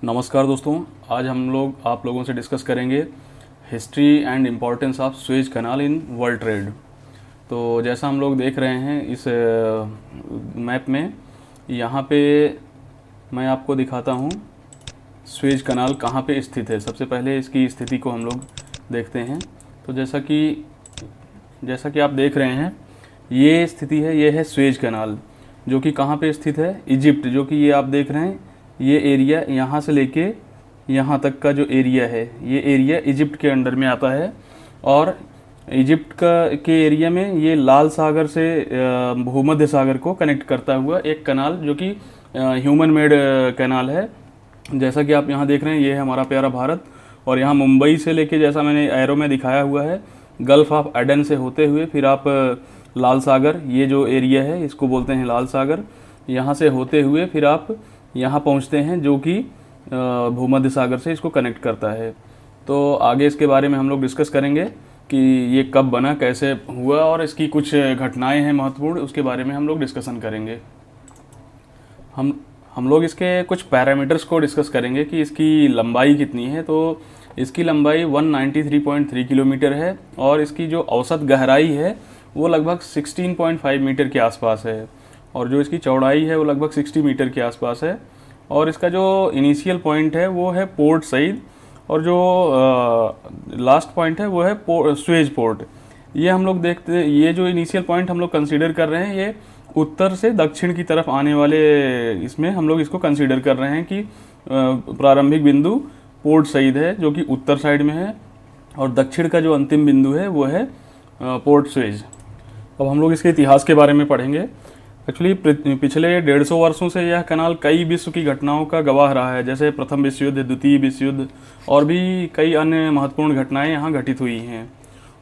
नमस्कार दोस्तों, आज हम लोग आप लोगों से डिस्कस करेंगे history and importance of Suez canal in world trade. तो जैसा हम लोग देख रहे हैं इस मैप में, यहाँ पे मैं आपको दिखाता हूँ सुएज कैनाल कहाँ पे स्थित है। सबसे पहले इसकी स्थिति को हम लोग देखते हैं। तो जैसा कि आप देख रहे हैं, ये स्थिति है, ये है सुएज कैनाल, जो कि कहाँ पे स्थित है, इजिप्ट। जो कि ये आप देख रहे हैं, ये एरिया यहाँ से लेके यहाँ तक का जो एरिया है, ये एरिया इजिप्ट के अंडर में आता है। और इजिप्ट के एरिया में ये लाल सागर से भूमध्य सागर को कनेक्ट करता हुआ एक कैनाल, जो कि ह्यूमन मेड कैनाल है। जैसा कि आप यहाँ देख रहे हैं, ये है हमारा प्यारा भारत। और यहाँ मुंबई से लेके, जैसा मैंने एरो में दिखाया हुआ है, गल्फ़ ऑफ एडन से होते हुए फिर आप लाल सागर, ये जो एरिया है इसको बोलते हैं लाल सागर, यहाँ से होते हुए फिर आप यहाँ पहुँचते हैं, जो कि भूमध्य सागर से इसको कनेक्ट करता है। तो आगे इसके बारे में हम लोग डिस्कस करेंगे कि ये कब बना, कैसे हुआ, और इसकी कुछ घटनाएं हैं महत्वपूर्ण, उसके बारे में हम लोग डिस्कशन करेंगे। हम लोग इसके कुछ पैरामीटर्स को डिस्कस करेंगे कि इसकी लंबाई कितनी है। तो इसकी लंबाई 193.3 किलोमीटर है और इसकी जो औसत गहराई है वो लगभग 16.5 मीटर के आसपास है, और जो इसकी चौड़ाई है वो लगभग 60 मीटर के आसपास है। और इसका जो इनिशियल पॉइंट है वो है पोर्ट सईद, और जो लास्ट पॉइंट है वो है सुएज पोर्ट। ये हम लोग देखते, ये जो इनिशियल पॉइंट हम लोग कंसीडर कर रहे हैं, ये उत्तर से दक्षिण की तरफ आने वाले, इसमें हम लोग इसको कंसीडर कर रहे हैं कि प्रारंभिक बिंदु पोर्ट सईद है, जो कि उत्तर साइड में है, और दक्षिण का जो अंतिम बिंदु है वो है पोर्ट सुएज। अब हम लोग इसके इतिहास के बारे में पढ़ेंगे। एक्चुअली पिछले 150 वर्षों से यह कैनाल कई विश्व की घटनाओं का गवाह रहा है, जैसे प्रथम विश्व युद्ध, द्वितीय विश्व युद्ध, और भी कई अन्य महत्वपूर्ण घटनाएं यहाँ घटित हुई हैं।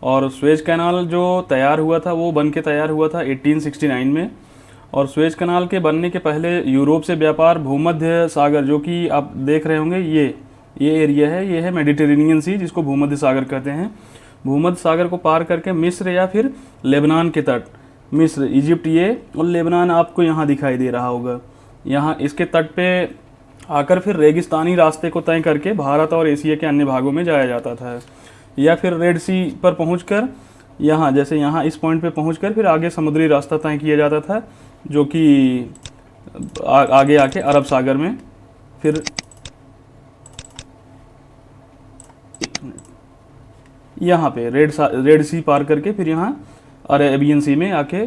और सुएज कैनाल जो तैयार हुआ था वो बन के तैयार हुआ था 1869 में। और सुएज कैनाल के बनने के पहले यूरोप से व्यापार भूमध्य सागर, जो कि आप देख रहे होंगे, ये एरिया है, ये है मेडिटेरेनियन सी, जिसको भूमध्य सागर कहते हैं। भूमध्य सागर को पार करके मिस्र या फिर लेबनान के तट, मिस्र, इजिप्ट ये, और लेबनान आपको यहाँ दिखाई दे रहा होगा, यहाँ इसके तट पे आकर फिर रेगिस्तानी रास्ते को तय करके भारत और एशिया के अन्य भागों में जाया जाता था, या फिर रेड सी पर पहुंचकर यहाँ, जैसे यहाँ इस पॉइंट पे पहुंचकर फिर आगे समुद्री रास्ता तय किया जाता था, जो कि आगे आके अरब सागर में फिर यहाँ पे रेड सी पार करके फिर यहाँ अरेबियन सी में आके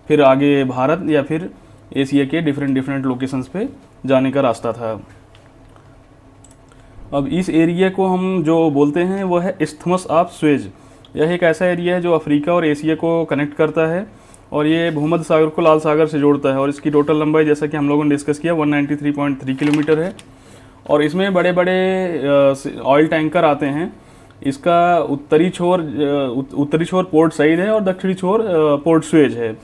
फिर आगे भारत या फिर एशिया के डिफरेंट लोकेशंस पे जाने का रास्ता था। अब इस एरिया को हम जो बोलते हैं वो है इस्थमस ऑफ सुएज। यह एक ऐसा एरिया है जो अफ्रीका और एशिया को कनेक्ट करता है, और ये भूमध्य सागर को लाल सागर से जोड़ता है। और इसकी टोटल लंबाई, जैसा कि हम लोगों ने डिस्कस किया, 193.3 किलोमीटर है। और इसमें बड़े बड़े ऑयल टैंकर आते हैं। इसका उत्तरी छोर पोर्ट सईद है और दक्षिणी छोर पोर्ट सुएज है।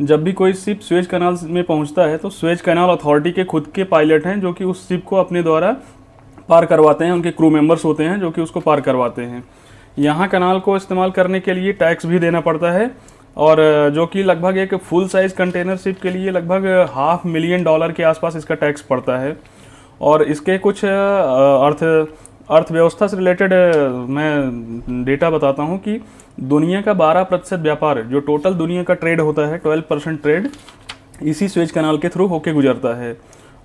जब भी कोई शिप सुएज कैनाल में पहुंचता है तो सुएज कैनाल अथॉरिटी के खुद के पायलट हैं, जो कि उस शिप को अपने द्वारा पार करवाते हैं। उनके क्रू मेंबर्स होते हैं जो कि उसको पार करवाते हैं। यहाँ कैनाल को इस्तेमाल करने के लिए टैक्स भी देना पड़ता है, और जो कि लगभग एक फुल साइज कंटेनर शिप के लिए लगभग $500,000 के आसपास इसका टैक्स पड़ता है। और इसके कुछ अर्थव्यवस्था से रिलेटेड मैं डेटा बताता हूँ कि दुनिया का 12% व्यापार, जो टोटल दुनिया का ट्रेड होता है, 12% ट्रेड इसी सुएज कैनाल के थ्रू होके गुजरता है।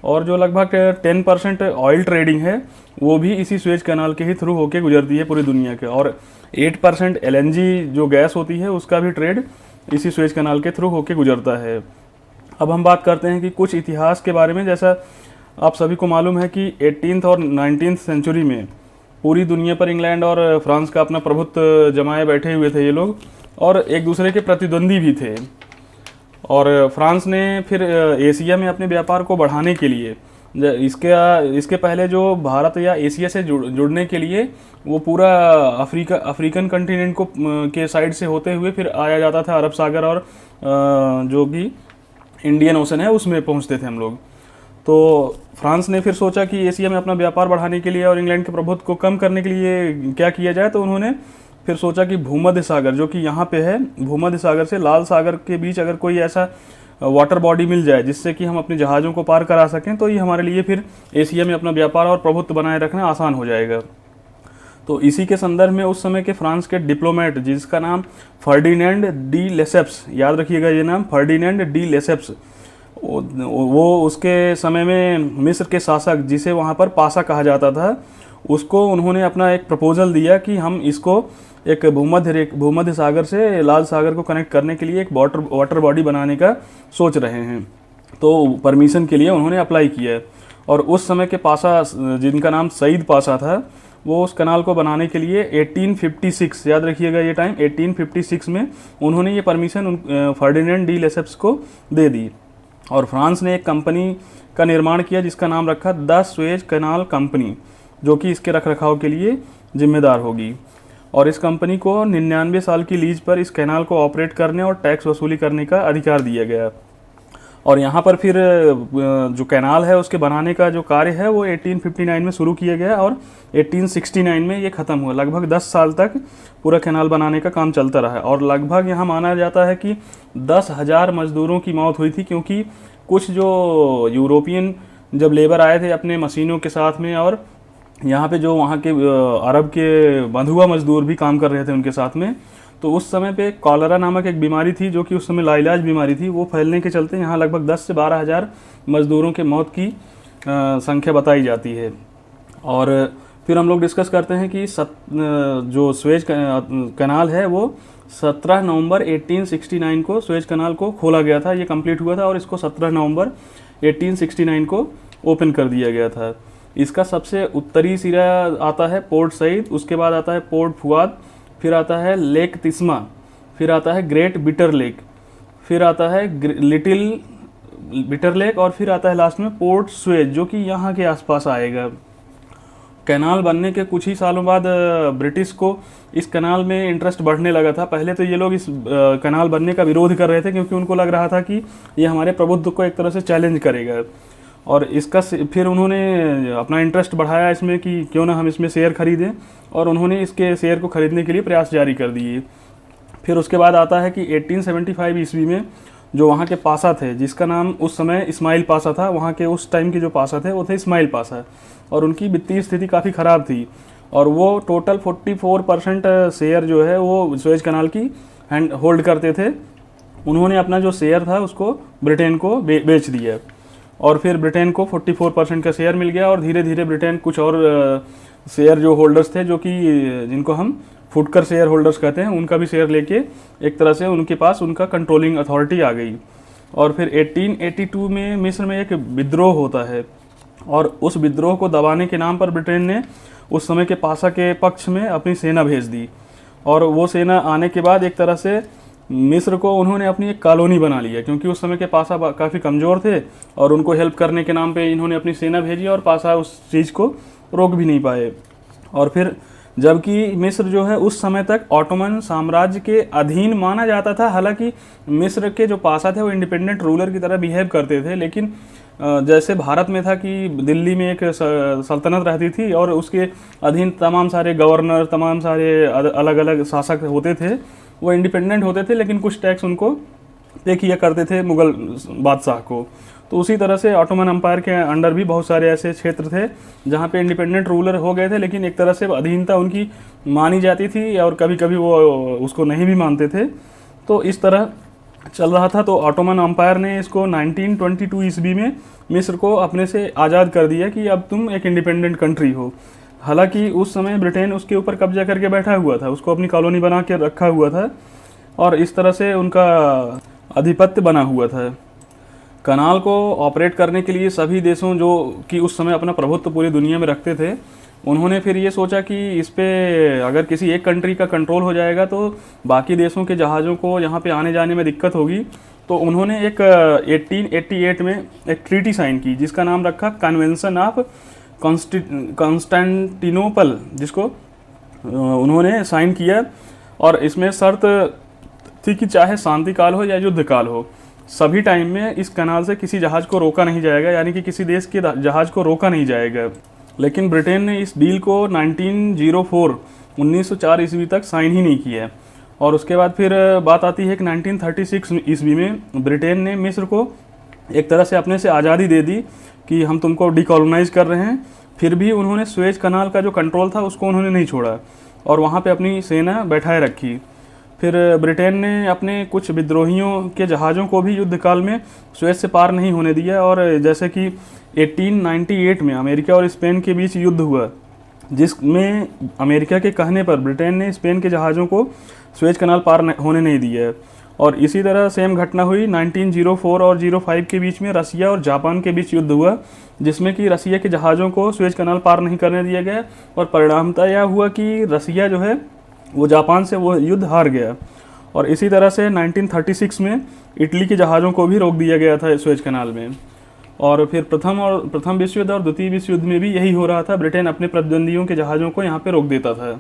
और जो लगभग 10% ऑयल ट्रेडिंग है वो भी इसी सुएज कैनाल के ही थ्रू होके गुजरती है पूरी दुनिया के। और 8% एलएनजी जो गैस होती है उसका भी ट्रेड इसी सुएज कैनाल के थ्रू होके गुजरता है। अब हम बात करते हैं कि कुछ इतिहास के बारे में। जैसा आप सभी को मालूम है कि 18th और 19th सेंचुरी में पूरी दुनिया पर इंग्लैंड और फ्रांस का अपना प्रभुत्व जमाए बैठे हुए थे ये लोग, और एक दूसरे के प्रतिद्वंदी भी थे। और फ्रांस ने फिर एशिया में अपने व्यापार को बढ़ाने के लिए, इसके पहले जो भारत या एशिया से जुड़ने के लिए वो पूरा अफ्रीकन कंटिनेंट को के साइड से होते हुए फिर आया जाता था अरब सागर, और जो कि इंडियन ओशन है उसमें पहुंचते थे हम लोग। तो फ्रांस ने फिर सोचा कि एशिया में अपना व्यापार बढ़ाने के लिए और इंग्लैंड के प्रभुत्व को कम करने के लिए क्या किया जाए। तो उन्होंने फिर सोचा कि भूमध्य सागर, जो कि यहाँ पे है, भूमध्य सागर से लाल सागर के बीच अगर कोई ऐसा वाटर बॉडी मिल जाए जिससे कि हम अपने जहाज़ों को पार करा सकें, तो ये हमारे लिए फिर एशिया में अपना व्यापार और प्रभुत्व बनाए रखना आसान हो जाएगा। तो इसी के संदर्भ में उस समय के फ्रांस के डिप्लोमेट, जिसका नाम फर्डिनेंड डी लेसेप्स, याद रखिएगा ये नाम, फर्डिनेंड डी लेसेप्स, वो उसके समय में मिस्र के शासक, जिसे वहाँ पर पासा कहा जाता था, उसको उन्होंने अपना एक प्रपोजल दिया कि हम इसको एक भूमध्य सागर से लाल सागर को कनेक्ट करने के लिए एक वाटर बॉडी बनाने का सोच रहे हैं। तो परमिशन के लिए उन्होंने अप्लाई किया है। और उस समय के पासा, जिनका नाम सईद पासा था, वो उस कनाल को बनाने के लिए 1856, याद रखिएगा ये टाइम, 1856 में उन्होंने ये परमिशन फर्डिनेंड डी लेसेप्स को दे दी। और फ्रांस ने एक कंपनी का निर्माण किया जिसका नाम रखा द सुएज कैनाल कंपनी, जो कि इसके रखरखाव के लिए जिम्मेदार होगी। और इस कंपनी को 99 साल की लीज पर इस कैनाल को ऑपरेट करने और टैक्स वसूली करने का अधिकार दिया गया। और यहाँ पर फिर जो कैनाल है उसके बनाने का जो कार्य है वो 1859 में शुरू किया गया और 1869 में ये ख़त्म हुआ। लगभग 10 साल तक पूरा कैनाल बनाने का काम चलता रहा। और लगभग यहाँ माना जाता है कि 10,000 मज़दूरों की मौत हुई थी, क्योंकि कुछ जो यूरोपियन जब लेबर आए थे अपने मशीनों के साथ में, और यहाँ पे जो वहाँ के अरब के बंधुआ मजदूर भी काम कर रहे थे उनके साथ में, तो उस समय पे कॉलरा नामक एक बीमारी थी जो कि उस समय लाइलाज बीमारी थी। वो फैलने के चलते यहाँ लगभग 10 से 12,000 मज़दूरों के मौत की संख्या बताई जाती है। और फिर हम लोग डिस्कस करते हैं कि जो सुएज कैनाल है वो 17 नवंबर 1869 को सुएज कैनाल को खोला गया था, ये कंप्लीट हुआ था और इसको 17 नवंबर 1869 को ओपन कर दिया गया था। इसका सबसे उत्तरी सिरा आता है पोर्ट सईद, उसके बाद आता है पोर्ट फुआद, फिर आता है लेक तिस्मा, फिर आता है ग्रेट बिटर लेक, फिर आता है लिटिल बिटर लेक, और फिर आता है लास्ट में पोर्ट सुएज, जो कि यहाँ के आसपास आएगा। कैनाल बनने के कुछ ही सालों बाद ब्रिटिश को इस कैनाल में इंटरेस्ट बढ़ने लगा था। पहले तो ये लोग इस कैनाल बनने का विरोध कर रहे थे, क्योंकि उनको लग रहा था कि ये हमारे प्रभुत्व को एक तरह से चैलेंज करेगा। और इसका फिर उन्होंने अपना इंटरेस्ट बढ़ाया इसमें कि क्यों ना हम इसमें शेयर खरीदें, और उन्होंने इसके शेयर को खरीदने के लिए प्रयास जारी कर दिए। फिर उसके बाद आता है कि 1875 ईस्वी में जो वहाँ के पासा थे, जिसका नाम उस समय इस्माइल पासा था, वहाँ के उस टाइम के जो पासा थे वो थे इस्माइल पासा, और उनकी वित्तीय स्थिति काफ़ी ख़राब थी, और वो टोटल 44% शेयर जो है वो सुएज कैनाल की होल्ड करते थे। उन्होंने अपना जो शेयर था उसको ब्रिटेन को बेच दिया, और फिर ब्रिटेन को 44% का शेयर मिल गया। और धीरे धीरे ब्रिटेन कुछ और शेयर जो होल्डर्स थे, जो कि जिनको हम फुटकर शेयर होल्डर्स कहते हैं, उनका भी शेयर लेके एक तरह से उनके पास उनका कंट्रोलिंग अथॉरिटी आ गई। और फिर 1882 में मिस्र में एक विद्रोह होता है, और उस विद्रोह को दबाने के नाम पर ब्रिटेन ने उस समय के पासा के पक्ष में अपनी सेना भेज दी। और वो सेना आने के बाद एक तरह से मिस्र को उन्होंने अपनी एक कॉलोनी बना लिया, क्योंकि उस समय के पासा काफ़ी कमज़ोर थे, और उनको हेल्प करने के नाम पे इन्होंने अपनी सेना भेजी, और पासा उस चीज़ को रोक भी नहीं पाए। और फिर जबकि मिस्र जो है उस समय तक ऑटोमन साम्राज्य के अधीन माना जाता था। हालांकि मिस्र के जो पासा थे वो इंडिपेंडेंट रूलर की तरह बिहेव करते थे, लेकिन जैसे भारत में था कि दिल्ली में एक सल्तनत रहती थी और उसके अधीन तमाम सारे गवर्नर, तमाम सारे अलग अलग शासक होते थे, वो इंडिपेंडेंट होते थे, लेकिन कुछ टैक्स उनको पे किया करते थे मुग़ल बादशाह को। तो उसी तरह से ऑटोमन एम्पायर के अंडर भी बहुत सारे ऐसे क्षेत्र थे जहाँ पे इंडिपेंडेंट रूलर हो गए थे, लेकिन एक तरह से अधीनता उनकी मानी जाती थी, और कभी कभी वो उसको नहीं भी मानते थे। तो इस तरह चल रहा था। तो ऑटोमन एम्पायर ने इसको 1922 ईस्वी में मिस्र को अपने से आज़ाद कर दिया कि अब तुम एक इंडिपेंडेंट कंट्री हो। हालांकि उस समय ब्रिटेन उसके ऊपर कब्जा करके बैठा हुआ था, उसको अपनी कॉलोनी बना के रखा हुआ था, और इस तरह से उनका आधिपत्य बना हुआ था। कनाल को ऑपरेट करने के लिए सभी देशों जो कि उस समय अपना प्रभुत्व पूरी दुनिया में रखते थे, उन्होंने फिर ये सोचा कि इस पे अगर किसी एक कंट्री का कंट्रोल हो जाएगा तो बाकी देशों के जहाज़ों को यहाँ पे आने जाने में दिक्कत होगी। तो उन्होंने एक 1888 में एक ट्रीटी साइन की, जिसका नाम रखा कन्वेंशन ऑफ कॉन्स्टेंटिनोपल, जिसको उन्होंने साइन किया। और इसमें शर्त थी कि चाहे शांति काल हो या युद्ध काल हो, सभी टाइम में इस कनाल से किसी जहाज़ को रोका नहीं जाएगा, यानी कि किसी देश के जहाज़ को रोका नहीं जाएगा। लेकिन ब्रिटेन ने इस डील को 1904 ईस्वी तक साइन ही नहीं किया। और उसके बाद फिर बात आती है कि 1936 ईस्वी में ब्रिटेन ने मिस्र को एक तरह से अपने से आज़ादी दे दी कि हम तुमको डिकॉलोनाइज कर रहे हैं। फिर भी उन्होंने सुएज कनाल का जो कंट्रोल था उसको उन्होंने नहीं छोड़ा और वहाँ पे अपनी सेना बैठाए रखी। फिर ब्रिटेन ने अपने कुछ विद्रोहियों के जहाज़ों को भी युद्ध काल में सुएज से पार नहीं होने दिया। और जैसे कि 1898 में अमेरिका और स्पेन के बीच युद्ध हुआ, जिसमें अमेरिका के कहने पर ब्रिटेन ने स्पेन के जहाज़ों को सुएज कनाल पार होने नहीं दिया। और इसी तरह सेम घटना हुई 1904 और 05 के बीच में रसिया और जापान के बीच युद्ध हुआ, जिसमें कि रसिया के जहाज़ों को सुएज कनाल पार नहीं करने दिया गया और परिणामतः यह हुआ कि रसिया जो है वो जापान से वो युद्ध हार गया। और इसी तरह से 1936 में इटली के जहाज़ों को भी रोक दिया गया था सुएज कनाल में। और फिर प्रथम विश्व युद्ध और द्वितीय विश्व युद्ध में भी यही हो रहा था, ब्रिटेन अपने प्रतिद्वंदियों के जहाज़ों को यहाँ पे रोक देता था।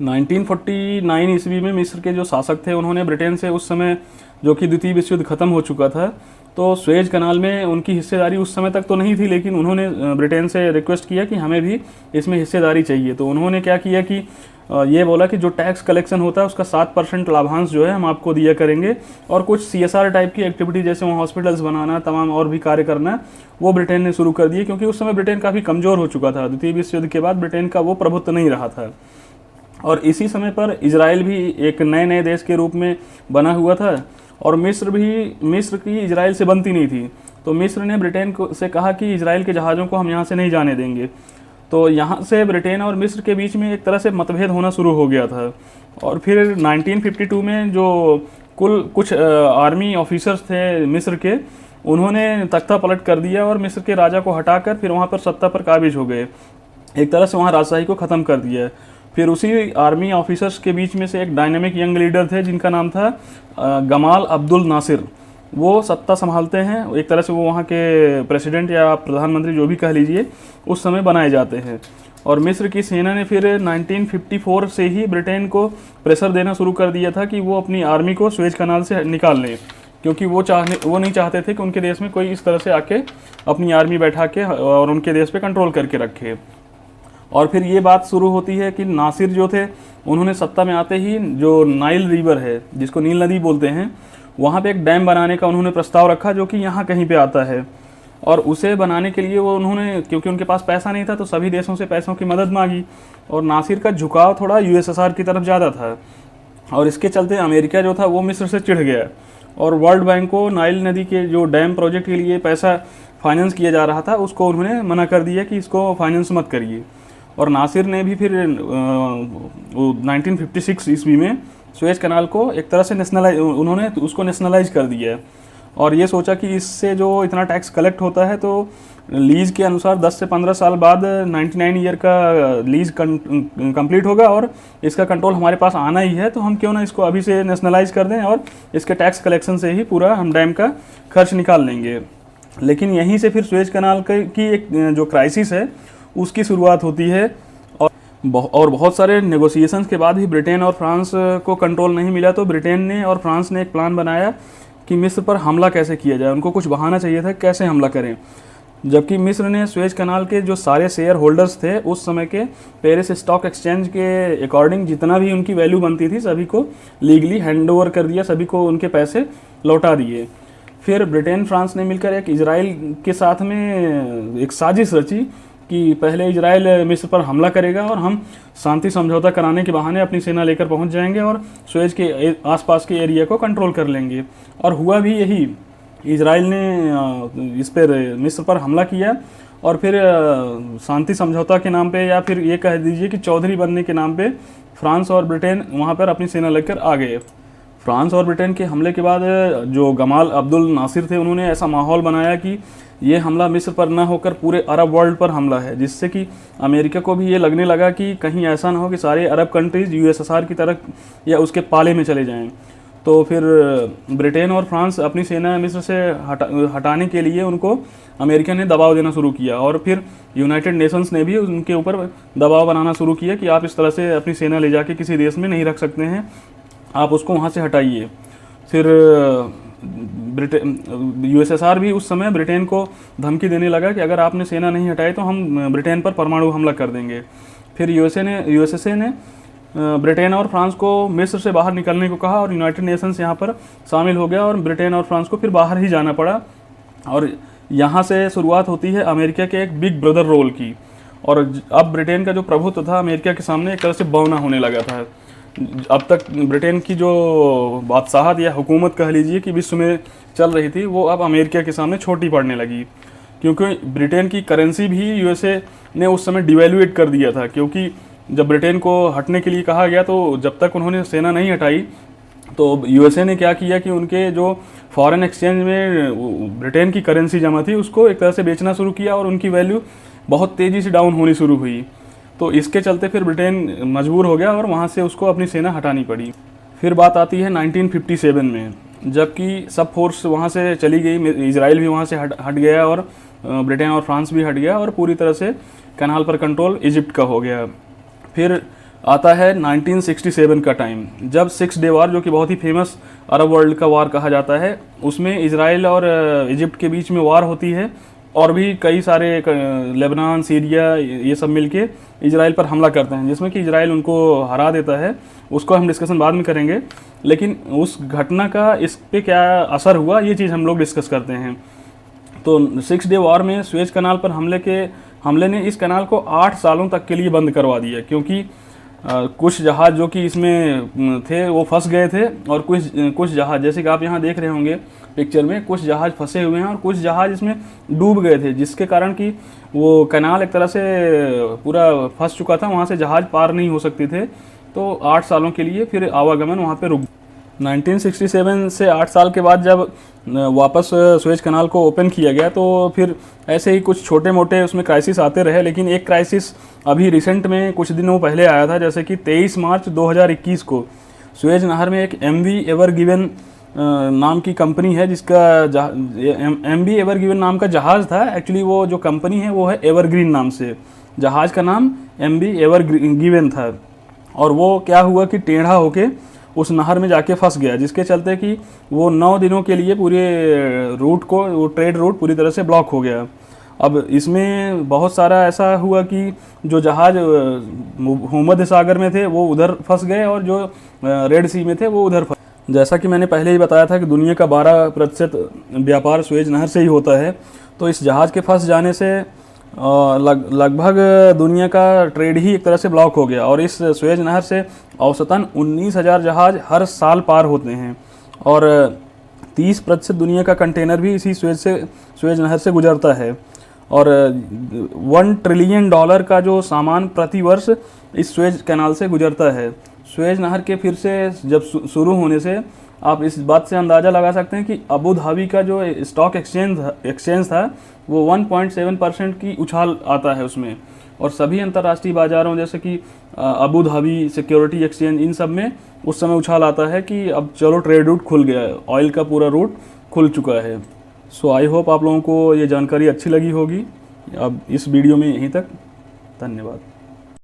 1949 ईस्वी में मिस्र के जो शासक थे उन्होंने ब्रिटेन से उस समय, जो कि द्वितीय विश्व युद्ध खत्म हो चुका था, तो सुएज कनाल में उनकी हिस्सेदारी उस समय तक तो नहीं थी, लेकिन उन्होंने ब्रिटेन से रिक्वेस्ट किया कि हमें भी इसमें हिस्सेदारी चाहिए। तो उन्होंने क्या किया कि ये बोला कि जो टैक्स कलेक्शन होता है उसका 7% लाभांश जो है हम आपको दिया करेंगे, और कुछ CSR टाइप की एक्टिविटी जैसे वहाँ हॉस्पिटल्स बनाना, तमाम और भी कार्य करना, वो ब्रिटेन ने शुरू कर दिए, क्योंकि उस समय ब्रिटेन काफ़ी कमज़ोर हो चुका था। द्वितीय विश्व युद्ध के बाद ब्रिटेन का वो प्रभुत्व नहीं रहा था। और इसी समय पर इजराइल भी एक नए देश के रूप में बना हुआ था, और मिस्र की इजराइल से बनती नहीं थी। तो मिस्र ने ब्रिटेन से कहा कि इजराइल के जहाज़ों को हम यहाँ से नहीं जाने देंगे। तो यहाँ से ब्रिटेन और मिस्र के बीच में एक तरह से मतभेद होना शुरू हो गया था। और फिर 1952 में जो कुछ आर्मी ऑफिसर्स थे मिस्र के, उन्होंने तख्ता पलट कर दिया और मिस्र के राजा को हटाकर फिर वहाँ पर सत्ता पर काबिज हो गए। एक तरह से वहाँ राजशाही को ख़त्म कर दिया। फिर उसी आर्मी ऑफिसर्स के बीच में से एक डायनामिक यंग लीडर थे जिनका नाम था गमाल अब्दुल नासिर। वो सत्ता संभालते हैं, एक तरह से वो वहाँ के प्रेसिडेंट या प्रधानमंत्री जो भी कह लीजिए उस समय बनाए जाते हैं। और मिस्र की सेना ने फिर 1954 से ही ब्रिटेन को प्रेशर देना शुरू कर दिया था कि वो अपनी आर्मी को सुएज कनाल से निकाल लें, क्योंकि वो नहीं चाहते थे कि उनके देश में कोई इस तरह से आके अपनी आर्मी बैठा के और उनके देश पे कंट्रोल करके रखे। और फिर ये बात शुरू होती है कि नासिर जो थे उन्होंने सत्ता में आते ही जो नाइल रिवर है, जिसको नील नदी बोलते हैं, वहाँ पे एक डैम बनाने का उन्होंने प्रस्ताव रखा, जो कि यहाँ कहीं पे आता है। और उसे बनाने के लिए उन्होंने, क्योंकि उनके पास पैसा नहीं था, तो सभी देशों से पैसों की मदद मांगी। और नासिर का झुकाव थोड़ा USSR की तरफ ज़्यादा था, और इसके चलते अमेरिका जो था वो मिस्र से चिढ़ गया और वर्ल्ड बैंक को नाइल नदी के जो डैम प्रोजेक्ट के लिए पैसा फाइनेंस किया जा रहा था उसको उन्होंने मना कर दिया कि इसको फाइनेंस मत करिए। और नासिर ने भी फिर 1956 ईस्वी में सुएज कनाल को एक तरह से नेशनलाइज कर दिया। और ये सोचा कि इससे जो इतना टैक्स कलेक्ट होता है, तो लीज के अनुसार 10 से 15 साल बाद 99 ईयर का लीज कंप्लीट होगा और इसका कंट्रोल हमारे पास आना ही है, तो हम क्यों ना इसको अभी से नेशनलाइज कर दें और इसके टैक्स कलेक्शन से ही पूरा हम डैम का खर्च निकाल लेंगे। लेकिन यहीं से फिर सुएज कनाल की एक जो क्राइसिस है उसकी शुरुआत होती है। और बहुत सारे नेगोशिएशंस के बाद भी ब्रिटेन और फ्रांस को कंट्रोल नहीं मिला, तो ब्रिटेन ने और फ्रांस ने एक प्लान बनाया कि मिस्र पर हमला कैसे किया जाए। उनको कुछ बहाना चाहिए था कैसे हमला करें, जबकि मिस्र ने सुएज कनाल के जो सारे शेयर होल्डर्स थे उस समय के पेरिस स्टॉक एक्सचेंज के अकॉर्डिंग जितना भी उनकी वैल्यू बनती थी सभी को लीगली हैंड ओवर कर दिया, सभी को उनके पैसे लौटा दिए। फिर ब्रिटेन फ्रांस ने मिलकर एक इजराइल के साथ में एक साजिश रची कि पहले इजराइल मिस्र पर हमला करेगा और हम शांति समझौता कराने के बहाने अपनी सेना लेकर पहुंच जाएंगे और सुएज के आसपास के एरिया को कंट्रोल कर लेंगे। और हुआ भी यही, इजराइल ने इस पर मिस्र पर हमला किया और फिर शांति समझौता के नाम पे, या फिर ये कह दीजिए कि चौधरी बनने के नाम पे, फ्रांस और ब्रिटेन वहाँ पर अपनी सेना लेकर आ गए। फ्रांस और ब्रिटेन के हमले के बाद जो गमाल अब्दुल नासिर थे उन्होंने ऐसा माहौल बनाया कि ये हमला मिस्र पर न होकर पूरे अरब वर्ल्ड पर हमला है, जिससे कि अमेरिका को भी ये लगने लगा कि कहीं ऐसा ना हो कि सारे अरब कंट्रीज़ USSR की तरफ या उसके पाले में चले जाएं। तो फिर ब्रिटेन और फ्रांस अपनी सेना मिस्र से हटाने के लिए उनको अमेरिका ने दबाव देना शुरू किया, और फिर यूनाइटेड नेशंस ने भी उनके ऊपर दबाव बनाना शुरू किया कि आप इस तरह से अपनी सेना ले जाके किसी देश में नहीं रख सकते हैं, आप उसको वहाँ से हटाइए। फिर USSR भी उस समय ब्रिटेन को धमकी देने लगा कि अगर आपने सेना नहीं हटाई तो हम ब्रिटेन पर परमाणु हमला कर देंगे। फिर USA ने ब्रिटेन और फ्रांस को मिस्र से बाहर निकलने को कहा और यूनाइटेड नेशंस यहाँ पर शामिल हो गया और ब्रिटेन और फ्रांस को फिर बाहर ही जाना पड़ा। और यहाँ से शुरुआत होती है अमेरिका के एक बिग ब्रदर रोल की। और अब ब्रिटेन का जो प्रभुत्व था अमेरिका के सामने एक तरह से बौना होने लगा था। अब तक ब्रिटेन की जो बादशाहत या हुकूमत कह लीजिए कि विश्व में चल रही थी, वो अब अमेरिका के सामने छोटी पड़ने लगी, क्योंकि ब्रिटेन की करेंसी भी यूएसए ने उस समय डिवैल्यूएट कर दिया था। क्योंकि जब ब्रिटेन को हटने के लिए कहा गया तो जब तक उन्होंने सेना नहीं हटाई तो यूएसए ने क्या किया कि उनके जो फॉरेन एक्सचेंज में ब्रिटेन की करेंसी जमा थी उसको एक तरह से बेचना शुरू किया और उनकी वैल्यू बहुत तेज़ी से डाउन होनी शुरू हुई। तो इसके चलते फिर ब्रिटेन मजबूर हो गया और वहाँ से उसको अपनी सेना हटानी पड़ी। फिर बात आती है 1957 में, जबकि सब फोर्स वहाँ से चली गई, इजराइल भी वहाँ से हट गया और ब्रिटेन और फ्रांस भी हट गया और पूरी तरह से कनाल पर कंट्रोल इजिप्ट का हो गया। फिर आता है 1967 का टाइम, जब 6 डे वार, जो कि बहुत ही फेमस अरब वर्ल्ड का वार कहा जाता है, उसमें इजराइल और इजिप्ट के बीच में वार होती है और भी कई सारे लेबनान, सीरिया, ये सब मिलके इजराइल पर हमला करते हैं, जिसमें कि इजराइल उनको हरा देता है। उसको हम डिस्कशन बाद में करेंगे, लेकिन उस घटना का इस पे क्या असर हुआ ये चीज़ हम लोग डिस्कस करते हैं। तो 6 डे वॉर में सुएज कनाल पर हमले ने इस कनाल को 8 सालों तक के लिए बंद करवा दिया, क्योंकि कुछ जहाज़ जो कि इसमें थे वो फंस गए थे और कुछ जहाज़, जैसे कि आप यहाँ देख रहे होंगे पिक्चर में, कुछ जहाज़ फंसे हुए हैं और कुछ जहाज़ इसमें डूब गए थे, जिसके कारण कि वो कनाल एक तरह से पूरा फंस चुका था, वहाँ से जहाज़ पार नहीं हो सकते थे। तो 8 सालों के लिए फिर आवागमन वहाँ पे रुक। 1967 से 8 साल के बाद जब वापस सुएज कनाल को ओपन किया गया तो फिर ऐसे ही कुछ छोटे मोटे उसमें क्राइसिस आते रहे, लेकिन एक क्राइसिस अभी रिसेंट में कुछ दिनों पहले आया था, जैसे कि 23 मार्च 2021 को सुएज नहर में एक MV एवर गिवन नाम की कंपनी है, जिसका MV एवर गिवन नाम का जहाज़ था। एक्चुअली वो जो कंपनी है वो है एवरग्रीन नाम से, जहाज़ का नाम MV एवर गिवन था। और वो क्या हुआ कि टेढ़ा होके उस नहर में जाके फंस गया, जिसके चलते कि वो 9 दिनों के लिए पूरे रूट को, वो ट्रेड रूट पूरी तरह से ब्लॉक हो गया। अब इसमें बहुत सारा ऐसा हुआ कि जो जहाज़ भूमध्य सागर में थे वो उधर फंस गए और जो रेड सी में थे वो उधर फंस। जैसा कि मैंने पहले ही बताया था कि दुनिया का 12% व्यापार सुएज नहर से ही होता है, तो इस जहाज़ के फंस जाने से लगभग दुनिया का ट्रेड ही एक तरह से ब्लॉक हो गया। और इस सुएज नहर से औसतन 19,000 जहाज़ हर साल पार होते हैं और 30% दुनिया का कंटेनर भी इसी सुएज नहर से गुजरता है। और $1 ट्रिलियन का जो सामान प्रति वर्ष इस सुएज कैनाल से गुजरता है। सुएज नहर के फिर से जब शुरू होने से आप इस बात से अंदाज़ा लगा सकते हैं कि अबू धाबी का जो स्टॉक एक्सचेंज था वो 1.7% की उछाल आता है उसमें, और सभी अंतर्राष्ट्रीय बाज़ारों जैसे कि अबू धाबी सिक्योरिटी एक्सचेंज, इन सब में उस समय उछाल आता है कि अब चलो ट्रेड रूट खुल गया है, ऑयल का पूरा रूट खुल चुका है। सो आई होप आप लोगों को ये जानकारी अच्छी लगी होगी। अब इस वीडियो में यहीं तक, धन्यवाद।